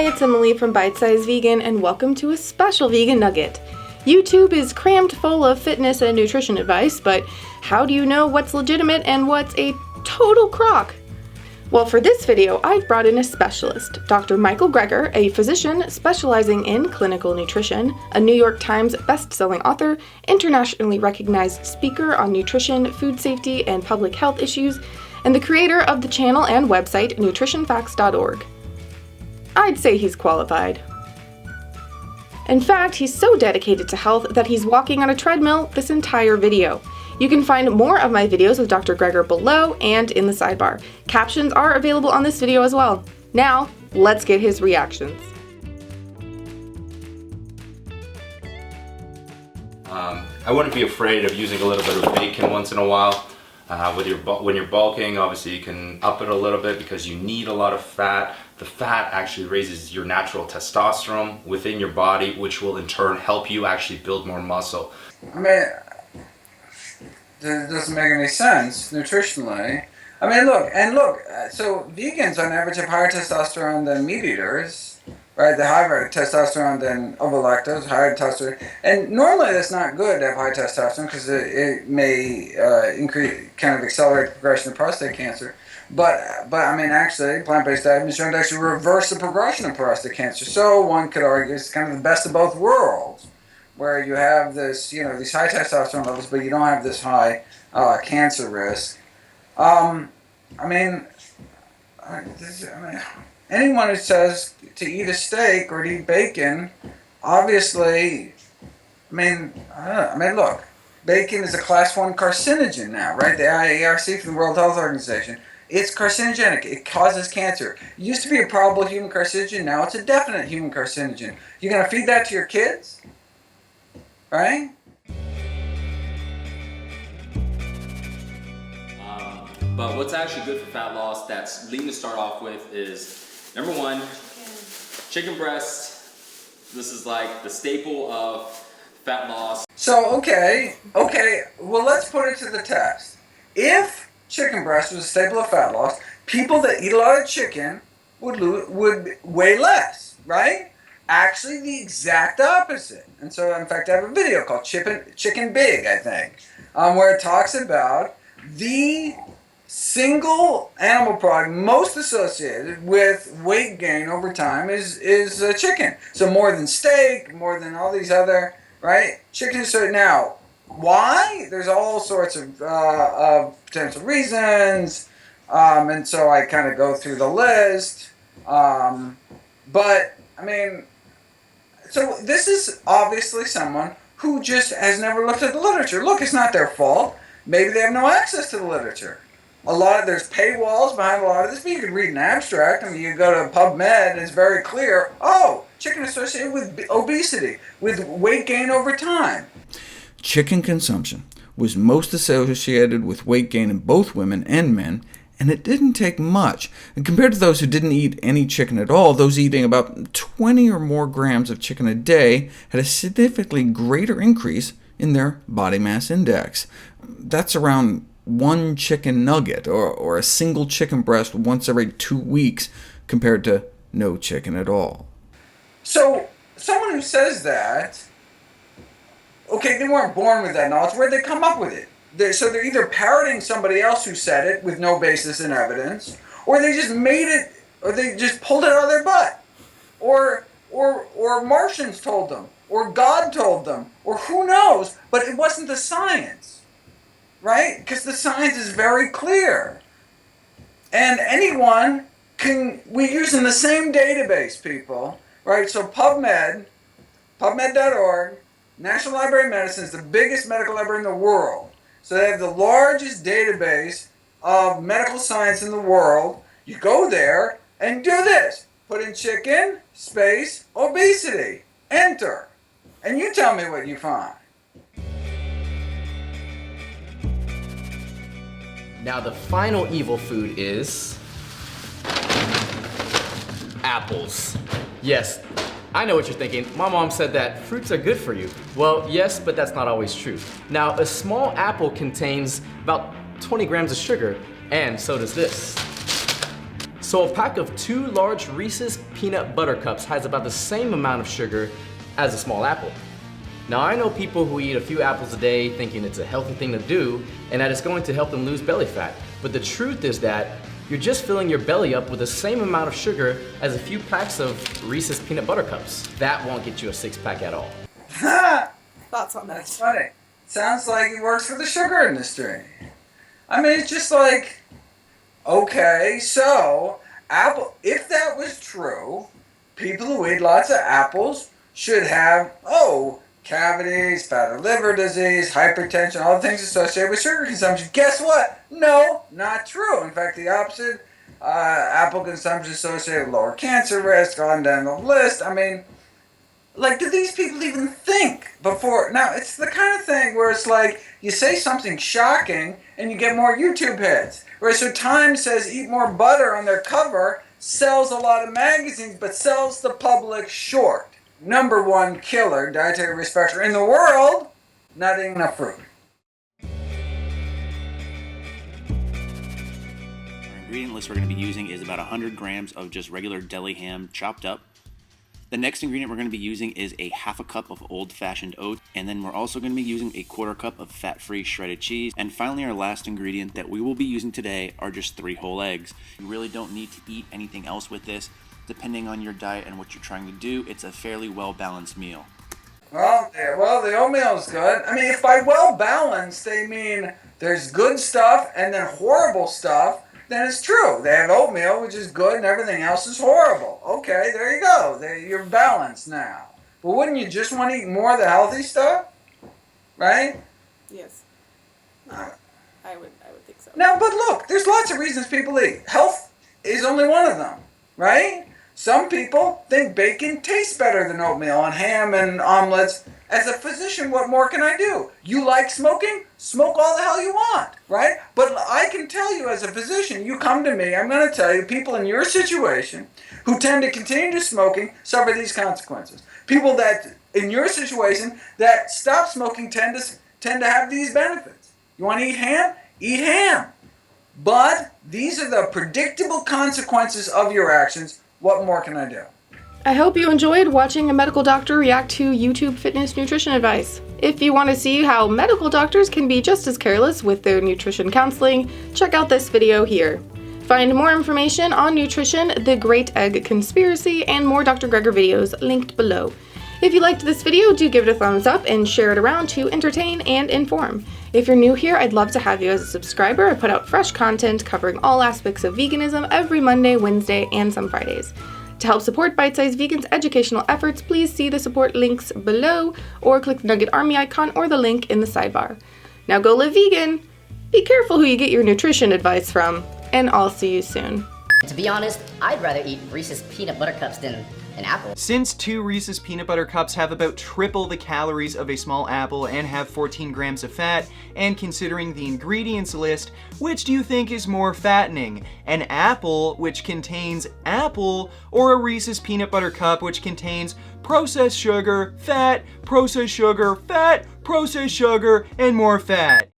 Hi, it's Emily from Bite Size Vegan, and welcome to a special vegan nugget. YouTube is crammed full of fitness and nutrition advice, but how do you know what's legitimate and what's a total crock? Well, for this video, I've brought in a specialist, Dr. Michael Greger, a physician specializing in clinical nutrition, a New York Times best-selling author, internationally recognized speaker on nutrition, food safety, and public health issues, and the creator of the channel and website nutritionfacts.org. I'd say he's qualified. In fact, he's so dedicated to health that he's walking on a treadmill this entire video. You can find more of my videos with Dr. Greger below and in the sidebar. Captions are available on this video as well. Now, let's get his reactions. I wouldn't be afraid of using a little bit of bacon once in a while. When you're bulking, obviously you can up it a little bit because you need a lot of fat. The fat actually raises your natural testosterone within your body, which will in turn help you actually build more muscle. I mean, it doesn't make any sense nutritionally. I mean, look, so vegans on average have higher testosterone than meat eaters, right? They have higher testosterone than ovo-lactose, higher testosterone. And normally that's not good to have high testosterone because it may kind of accelerate the progression of prostate cancer. But I mean, actually, plant-based diet has shown to actually reverse the progression of prostate cancer. So one could argue it's kind of the best of both worlds, where you have this, these high testosterone levels, but you don't have this high cancer risk. I mean, anyone who says to eat a steak or to eat bacon, obviously, look, bacon is a class 1 carcinogen now, right? The IARC from the World Health Organization. It's carcinogenic. It causes cancer. It used to be a probable human carcinogen. Now it's a definite human carcinogen. You're going to feed that to your kids? Right? But what's actually good for fat loss that's lean to start off with is, number one, chicken breast. This is like the staple of fat loss. So, okay, well, let's put it to the test. If chicken breast was a staple of fat loss, people that eat a lot of chicken would weigh less, right? Actually, the exact opposite. And so, in fact, I have a video called Chicken Big, I think, where it talks about the single animal product most associated with weight gain over time is chicken. So more than steak, more than all these other, right? Chicken. So now, why? There's all sorts of potential reasons, and so I kind of go through the list. But I mean, so this is obviously someone who just has never looked at the literature. Look, it's not their fault. Maybe they have no access to the literature. There's paywalls behind a lot of this, but you can read an abstract. I mean, you go to PubMed and it's very clear, chicken associated with obesity, with weight gain over time. Chicken consumption was most associated with weight gain in both women and men, and it didn't take much. And compared to those who didn't eat any chicken at all, those eating about 20 or more grams of chicken a day had a significantly greater increase in their body mass index. That's around one chicken nugget or a single chicken breast once every 2 weeks compared to no chicken at all. So someone who says that, okay, they weren't born with that knowledge. Where'd they come up with it? They're either parroting somebody else who said it with no basis in evidence, or they just made it, or they just pulled it out of their butt, or Martians told them, or God told them, or who knows, but it wasn't the science, right? Because the science is very clear. And anyone we're using the same database, people, right? So PubMed, PubMed.org, National Library of Medicine is the biggest medical library in the world. So they have the largest database of medical science in the world. You go there and do this. Put in chicken, space, obesity. Enter. And you tell me what you find. Now the final evil food is apples. Yes, I know what you're thinking. My mom said that fruits are good for you. Well, yes, but that's not always true. Now, a small apple contains about 20 grams of sugar, and so does this. So a pack of 2 large Reese's peanut butter cups has about the same amount of sugar as a small apple. Now I know people who eat a few apples a day thinking it's a healthy thing to do and that it's going to help them lose belly fat. But the truth is that you're just filling your belly up with the same amount of sugar as a few packs of Reese's peanut butter cups. That won't get you a 6-pack at all. Thoughts on that? That's funny. Sounds like he works for the sugar industry. I mean, it's just like, okay, so if that was true, people who eat lots of apples should have, cavities, fatty liver disease, hypertension, all the things associated with sugar consumption. Guess what? No, not true. In fact, the opposite. Apple consumption associated with lower cancer risk, on down the list. I mean, like, do these people even think before? Now, it's the kind of thing where it's like, you say something shocking and you get more YouTube hits. Right? So Time says eat more butter on their cover, sells a lot of magazines, but sells the public short. Number one killer, dietary risk factor in the world, not eating enough fruit. Our ingredient list we're going to be using is about 100 grams of just regular deli ham chopped up. The next ingredient we're going to be using is a half a cup of old-fashioned oats, and then we're also going to be using a quarter cup of fat-free shredded cheese. And finally, our last ingredient that we will be using today are just 3 whole eggs. You really don't need to eat anything else with this. Depending on your diet and what you're trying to do, it's a fairly well-balanced meal. Well, the oatmeal is good. I mean, if by well-balanced they mean there's good stuff and then horrible stuff, then it's true. They have oatmeal, which is good, and everything else is horrible. Okay, there you go. You're balanced now. But wouldn't you just want to eat more of the healthy stuff? Right? Yes. I would think so. Now, but look, there's lots of reasons people eat. Health is only one of them, right? Some people think bacon tastes better than oatmeal and ham and omelets. As a physician, what more can I do? You like smoking? Smoke all the hell you want, right? But I can tell you as a physician, you come to me, I'm going to tell you, people in your situation who tend to continue to smoking suffer these consequences. People that, in your situation, that stop smoking tend to have these benefits. You want to eat ham? Eat ham. But these are the predictable consequences of your actions. What more can I do? I hope you enjoyed watching a medical doctor react to YouTube fitness nutrition advice. If you want to see how medical doctors can be just as careless with their nutrition counseling, check out this video here. Find more information on nutrition, the Great Egg Conspiracy, and more Dr. Greger videos linked below. If you liked this video, do give it a thumbs up and share it around to entertain and inform. If you're new here, I'd love to have you as a subscriber. I put out fresh content covering all aspects of veganism every Monday, Wednesday, and some Fridays. To help support Bite Size Vegan's educational efforts, please see the support links below or click the Nugget Army icon or the link in the sidebar. Now go live vegan, be careful who you get your nutrition advice from, and I'll see you soon. To be honest, I'd rather eat Reese's peanut butter cups than an apple. Since 2 Reese's peanut butter cups have about triple the calories of a small apple and have 14 grams of fat, and considering the ingredients list, which do you think is more fattening? An apple, which contains apple, or a Reese's peanut butter cup, which contains processed sugar, fat, processed sugar, fat, processed sugar, and more fat?